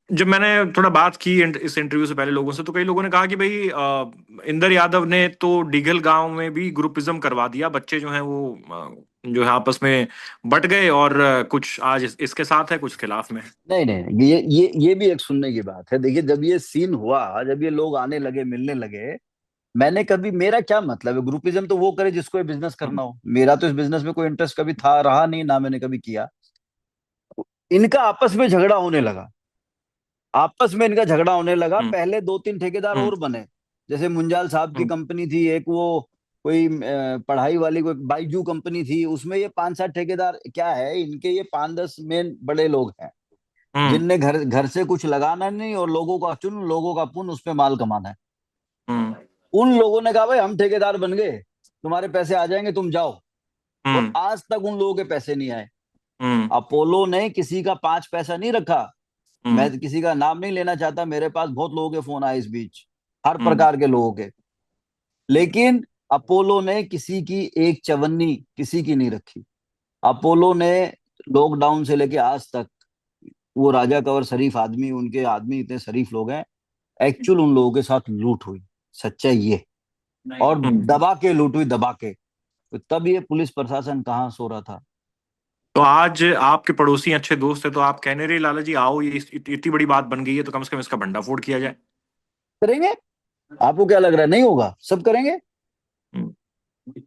जब मैंने थोड़ा बात की इस इंटरव्यू से पहले लोगों से, तो कई लोगों ने कहा कि भाई इंदर यादव ने तो डीगल गांव में भी ग्रुपिज्म करवा दिया, बच्चे जो हैं वो जो है आपस में बट गए, और कुछ आज इसके साथ है, कुछ खिलाफ में है। नहीं नहीं नहीं, ये भी एक सुनने की बात है। देखिए, जब ये सीन हुआ, जब ये लोग आने लगे, मिलने लगे, मैंने कभी, मेरा क्या मतलब है, ग्रुपिज्म तो वो करे जिसको ये बिजनेस हम्म। करना हो। मेरा तो इस बिजनेस में कोई इंटरेस्ट कभी था, रहा नहीं, ना मैंने कभी किया। इनका आपस में झगड़ा होने लगा। आपस में इनका झगड़ा होने लगा, हम्म। पहले दो तीन ठेकेदार हम्म। और बने। जैसे मुंजाल साहब की हम्म। कंपनी थी एक, वो कोई पढ़ाई वाली कोई बाईजू कंपनी थी, उसमें ये पांच सात ठेकेदार, क्या है इनके, ये पांच दस मेन बड़े लोग हैं हम्म। जिनने घर घर से कुछ लगाना नहीं, और लोगों का चुन, लोगों का पुन, उस पे माल कमाना है। हम्म। उन लोगों ने कहा भाई हम ठेकेदार बन गए, तुम्हारे पैसे आ जाएंगे, तुम जाओ। और हम्म। आज तक उन लोगों के पैसे नहीं आए। हम्म। अपोलो ने किसी का पांच पैसा नहीं रखा। मैं हम्म। किसी का नाम नहीं लेना चाहता, मेरे पास बहुत लोगों के फोन आए इस बीच, हर हम्म। प्रकार के लोगों के। लेकिन अपोलो ने किसी की एक चवन्नी किसी की नहीं रखी। अपोलो ने लॉकडाउन से लेके आज तक, वो राजा कंवर शरीफ आदमी, उनके आदमी इतने शरीफ लोग हैं, एक्चुअल उन लोगों के साथ लूट हुई, सच्चाई ये। और हम्म। दबा के लूट हुई, दबा के। तो तब ये पुलिस प्रशासन कहाँ सो रहा था। तो आज आपके पड़ोसी अच्छे दोस्त है, तो आप कहने रहे लाला जी आओ, ये इतनी बड़ी बात बन गई है, तो कम से कम इसका भंडाफोड़ किया जाए। करेंगे। आपको क्या लग रहा है नहीं होगा? सब करेंगे। हम्म।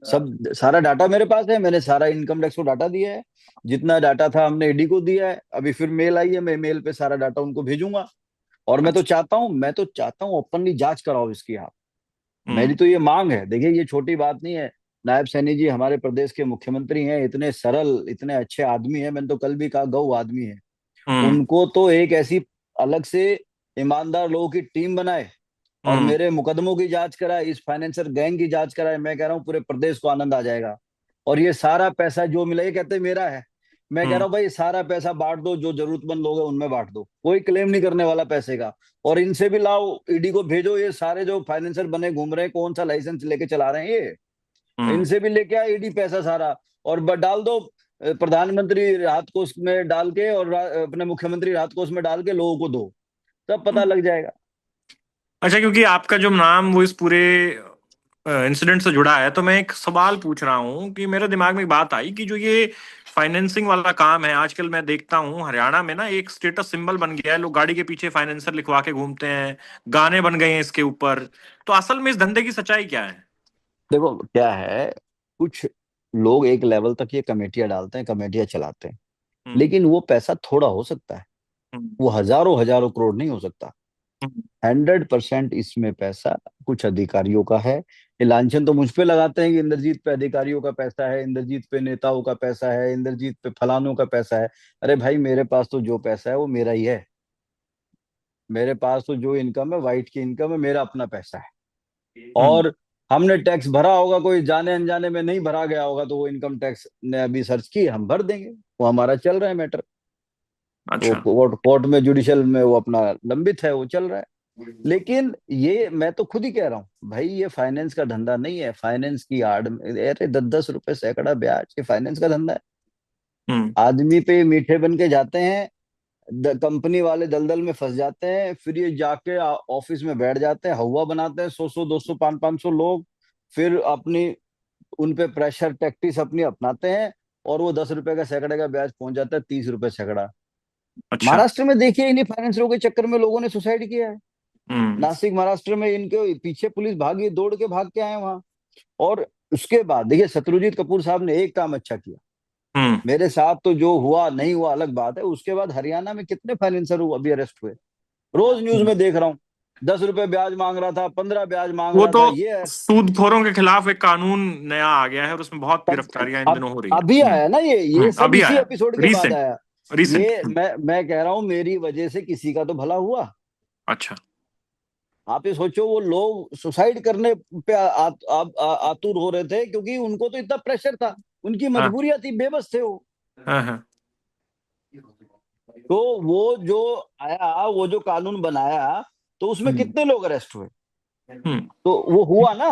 सब, सारा डाटा मेरे पास है, मैंने सारा इनकम टैक्स को डाटा दिया है। जितना डाटा था हमने ईडी को दिया है। अभी फिर मेल आई है, मैं मेल पे सारा डाटा उनको भेजूंगा। और अच्छा। मैं तो चाहता हूँ ओपनली जांच कराओ इसकी आप। मेरी हम्म। तो ये मांग है। देखिए, ये छोटी बात नहीं है। नायब सैनी जी हमारे प्रदेश के मुख्यमंत्री हैं, इतने सरल, इतने अच्छे आदमी हैं, मैंने तो कल भी कहा गौ आदमी है। हम्म। उनको तो एक ऐसी अलग से ईमानदार लोगों की टीम बनाए, और हम्म। मेरे मुकदमों की जांच कराए, इस फाइनेंसर गैंग की जांच कराए। मैं कह रहा हूँ पूरे प्रदेश को आनंद आ जाएगा। और ये सारा पैसा जो मिला, ये कहते हैं मेरा है। मैं कह रहा हम्म। हूँ भाई सारा पैसा बांट दो, जो जरूरतमंद लोग हैं उनमें बांट दो, कोई क्लेम नहीं करने वाला पैसे का। और इनसे भी लाओ, ईडी को भेजो, ये सारे जो फाइनेंसर बने घूम रहे हैं, कौन सा लाइसेंस लेके चला रहे हैं ये, हम्म। इनसे भी लेके आए ईडी पैसा सारा। और डाल दो प्रधानमंत्री राहत कोष में डाल के, और अपने मुख्यमंत्री राहत कोष में डाल के लोगों को दो, तब पता हम्म। लग जाएगा। अच्छा, क्योंकि आपका जो नाम वो इस पूरे इंसिडेंट से जुड़ा है, तो मैं एक सवाल पूछ रहा हूँ कि मेरे दिमाग में एक बात आई कि जो ये फाइनेंसिंग वाला काम है, आजकल मैं देखता हूँ हरियाणा में ना एक स्टेटस सिंबल बन गया है, लोग गाड़ी के पीछे फाइनेंसर लिखवा के घूमते हैं, गाने बन गए हैं इसके ऊपर। तो असल में इस धंधे की सच्चाई क्या है? देखो क्या है, कुछ लोग एक लेवल तक ये कमेटियां डालते हैं, कमेटियां चलाते हैं। हम्म। लेकिन वो पैसा थोड़ा हो सकता है, हम्म। वो हजारों हजारों करोड़ नहीं हो सकता। हम्म। 100% इसमें पैसा कुछ अधिकारियों का है। ये लांछन तो मुझ पे लगाते हैं कि इंद्रजीत पे अधिकारियों का पैसा है, इंद्रजीत पे नेताओं का पैसा है, इंद्रजीत पे फलानों का पैसा है। अरे भाई, मेरे पास तो जो पैसा है वो मेरा ही है। मेरे पास तो जो इनकम है, वाइट की इनकम है, मेरा अपना पैसा है। हम्म। और हमने टैक्स भरा होगा, कोई जाने अनजाने में नहीं भरा गया होगा, तो वो इनकम टैक्स ने अभी सर्च की, हम भर देंगे। वो हमारा चल रहा है मैटर। वो अच्छा। कोर्ट कोर्ट में, जुडिशल में वो अपना लंबित है, वो चल रहा है। लेकिन ये मैं तो खुद ही कह रहा हूँ भाई, ये फाइनेंस का धंधा नहीं है। फाइनेंस की आड़ में, अरे 10-10 रुपए सैकड़ा ब्याज, ये फाइनेंस का धंधा है। हम्म। आदमी पे मीठे बन के जाते हैं, कंपनी वाले दलदल में फंस जाते हैं, फिर ये जाके ऑफिस में बैठ जाते हैं, हवा बनाते हैं, 100-100 200 500 लोग। फिर अपनी, उन पे प्रेशर टैक्टिस अपनी अपनाते हैं, और वो 10 रुपए का सैकड़े का ब्याज पहुंच जाता है 30 रुपए सैकड़ा। अच्छा। महाराष्ट्र में देखिए, इन्हीं फाइनेंसरों के चक्कर में लोगों ने सुसाइड किया है। हम्म। नासिक महाराष्ट्र में इनके पीछे पुलिस भागी, दौड़ के भाग के आए वहां। और उसके बाद देखिए, शत्रुजीत कपूर साहब ने एक काम अच्छा किया। हम्म। मेरे साथ तो जो हुआ नहीं हुआ अलग बात है, उसके बाद हरियाणा में कितने फाइनेंसर अभी अरेस्ट हुए, रोज न्यूज में देख रहा हूँ। 10 रुपए ब्याज मांग रहा था, 15 ब्याज मांग वो रहा तो था, ये है। सूदखोरों के खिलाफ एक कानून नया आ गया है, और उसमें बहुत तब, गिरफ्तारियां इन दिनों हो रही अभी हैं। आया ना ये सब अभी इसी आया, एपिसोड के बाद रीसेंट। आया। रीसेंट। ये मैं कह रहा हूँ, मेरी वजह से किसी का तो भला हुआ। अच्छा। आप ये सोचो, वो लोग सुसाइड करने पे आतुर हो रहे थे, क्योंकि उनको तो इतना प्रेशर था, उनकी हाँ। मजबूरियां थी, बेबस थे वो। हाँ। हाँ। तो वो जो आया, वो जो कानून बनाया, तो उसमें हम्म। कितने लोग अरेस्ट हुए। हम्म। तो वो हुआ ना।